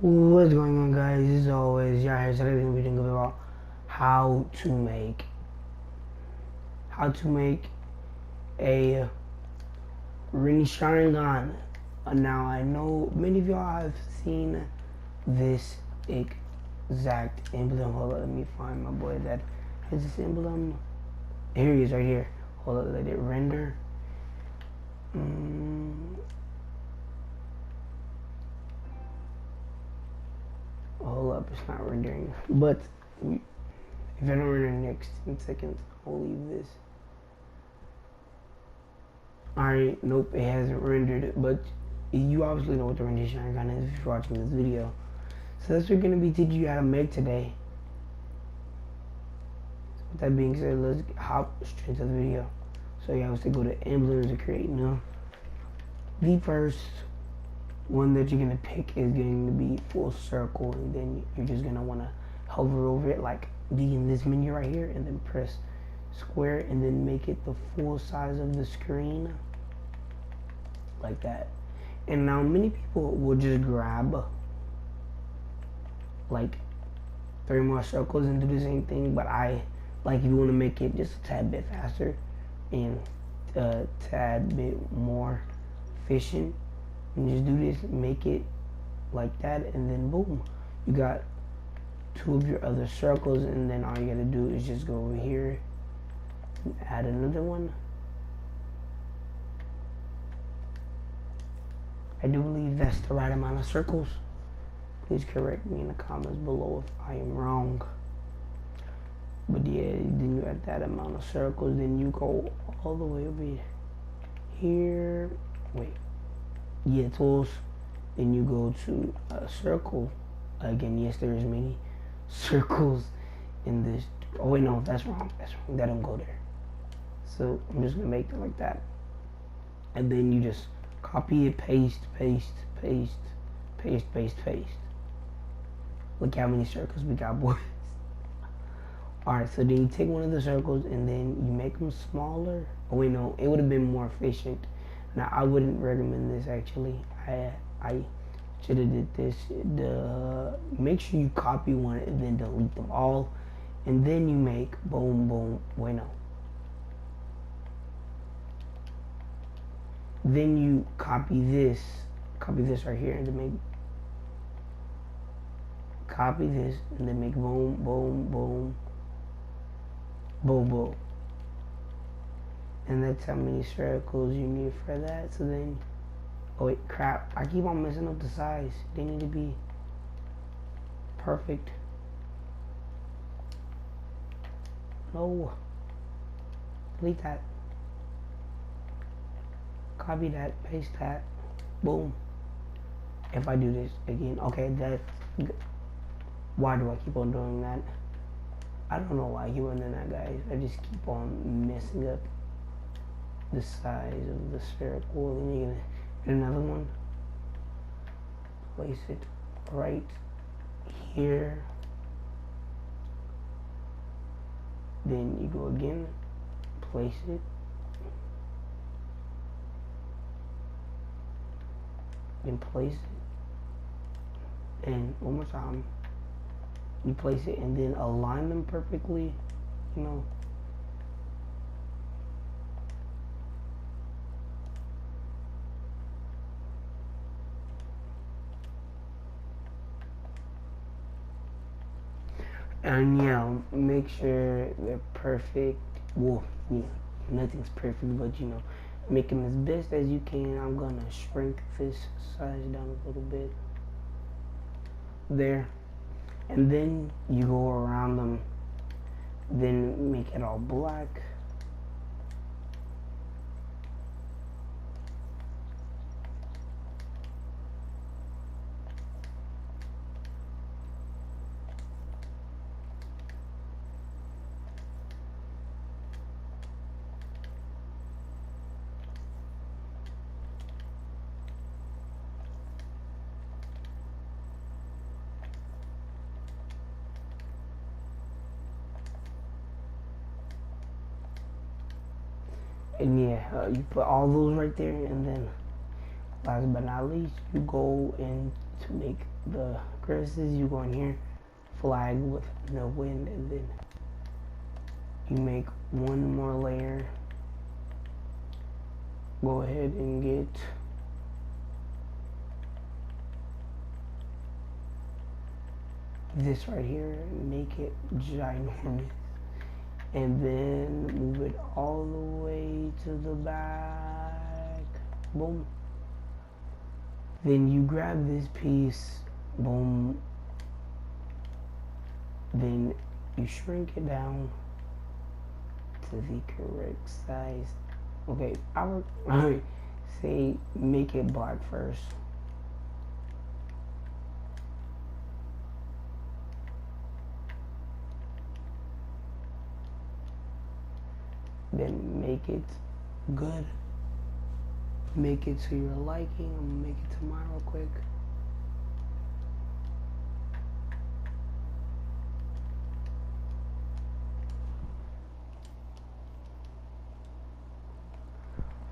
What's going on, guys? As always, y'all here today. We're gonna be thinking about how to make a Rin Sharingan. Now I know many of y'all have seen this exact emblem. Hold on, let me find my boy that has this emblem. Here he is, right here. Hold on, let it render. Hold up, it's not rendering. But if I don't render in the next 10 seconds, I'll leave this. Alright, nope, it hasn't rendered, but you obviously know what the Rin Sharingan is if you're watching this video. So that's what we're going to be teaching you how to make today. So with that being said, let's hop straight to the video. So you have to go to emblems to create new. The first one that you're going to pick is going to be full circle, and then you're just going to want to hover over it, like be in this menu right here, and then press square and then make it the full size of the screen like that. And now many people will just grab like 3 more circles and do the same thing, but I like, if you want to make it just a tad bit faster and a tad bit more efficient, and just do this, make it like that, and then boom, you got 2 of your other circles, and then all you gotta do is just go over here and add another one. I do believe that's the right amount of circles. Please correct me in the comments below if I am wrong. But yeah, then you add that amount of circles, then you go all the way over here. Wait. Yeah, tools. Then you go to a circle. Again, yes, there is many circles in this. Oh wait, no, that's wrong. That's wrong. That don't go there. So I'm just gonna make it like that. And then you just copy it, paste, paste, paste, paste, paste, paste. Look how many circles we got, boys. Alright, so then you take one of the circles and then you make them smaller. Oh wait, no, it would have been more efficient. Now I wouldn't recommend this actually. I should have did this. Make sure you copy one and then delete them all. And then you make boom, boom, wait, no. Then you copy this right here, and then make, copy this, and then make boom, boom, boom, boom, boom. And that's how many circles you need for that. So then, oh wait, crap, I keep on messing up the size. They need to be perfect. No, delete that. Copy that, paste that, boom. If I do this again, okay, that's, why do I keep on doing that? I don't know why I keep on doing that, guys. I just keep on messing up the size of the circle. Then you're gonna get another one, place it right here. Then you go again, place it, then place it, and one more time you place it, and then align them perfectly, you know. And yeah, make sure they're perfect. Well, yeah, nothing's perfect, but you know, make them as best as you can. I'm gonna shrink this size down a little bit there, and then you go around them, then make it all black. And yeah, you put all those right there, and then last but not least, you go in to make the crevices, you go in here, flag with no wind, and then you make one more layer. Go ahead and get this right here, make it ginormous, and then move it all the way to the back. Boom. Then you grab this piece, boom, then you shrink it down to the correct size. Okay, I would say make it black first. Then make it good. Make it to your liking. I'm gonna make it to mine real quick.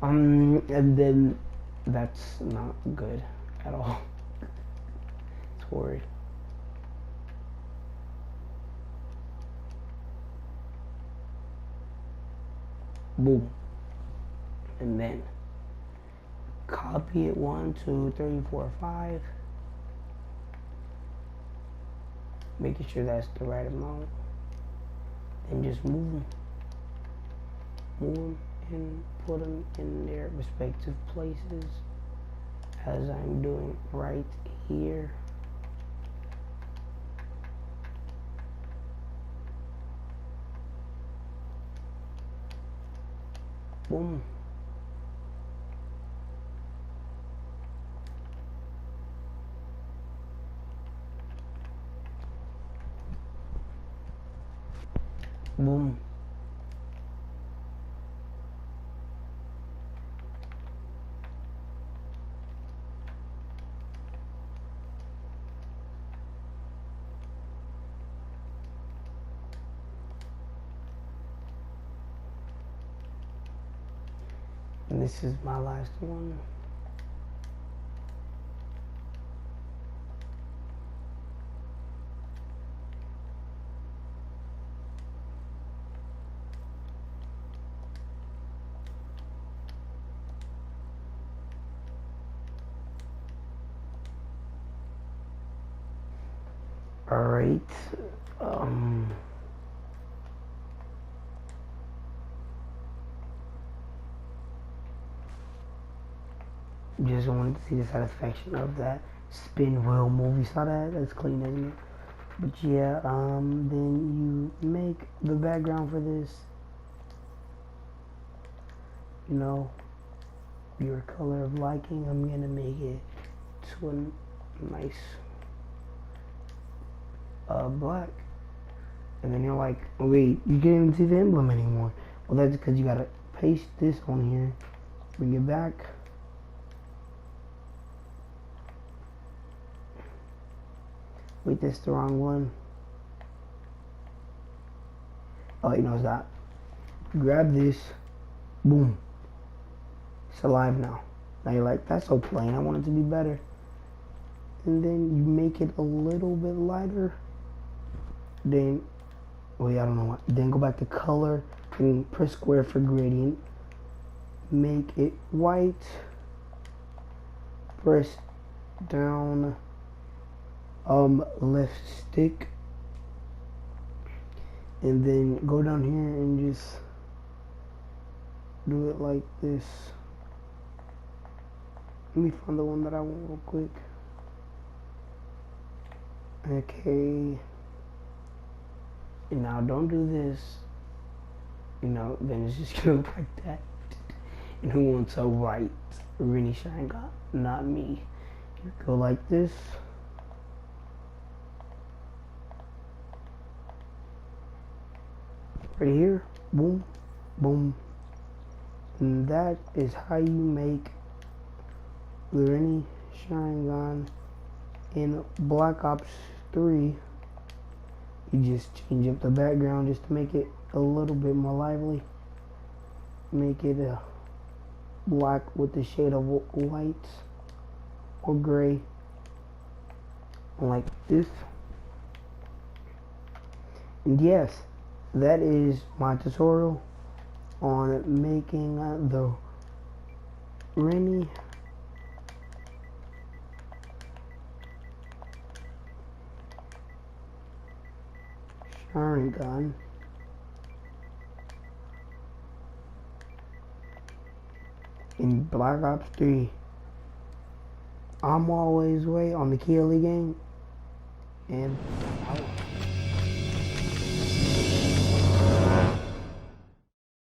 And then that's not good at all. It's horrid. Boom. And then copy it 1, 2, 3, 4, 5. Making sure that's the right amount. And just move them. Move them and put them in their respective places, as I'm doing right here. Boom. Boom. And this is my last one. All right. Just wanted to see the satisfaction of that spin wheel move. You saw that? That's clean, isn't it? But yeah, then you make the background for this, you know, your color of liking. I'm gonna make it to a nice black. And then you're like, oh, wait, you can't even see the emblem anymore. Well, that's because you gotta paste this on here, bring it back. Wait, that's the wrong one. Oh, you know it's not. Grab this, boom. It's alive now. Now you're like, that's so plain, I want it to be better. And then you make it a little bit lighter. Then, wait, I don't know what. Then go back to color and press square for gradient. Make it white. Press down left stick. And then go down here and just do it like this. Let me find the one that I want real quick. Okay. And now don't do this. You know, then it's just gonna look like that. And who wants to write Rennie Sharingan? Not me. You go like this. Right here. Boom. Boom. And that is how you make the Rennie Sharingan in Black Ops 3. You just change up the background just to make it a little bit more lively. Make it a black with the shade of white or gray. like this. And yes, that is my tutorial on making the Rennie Sharingan. In Black Ops 3. I'm always way on the Keely game, and out.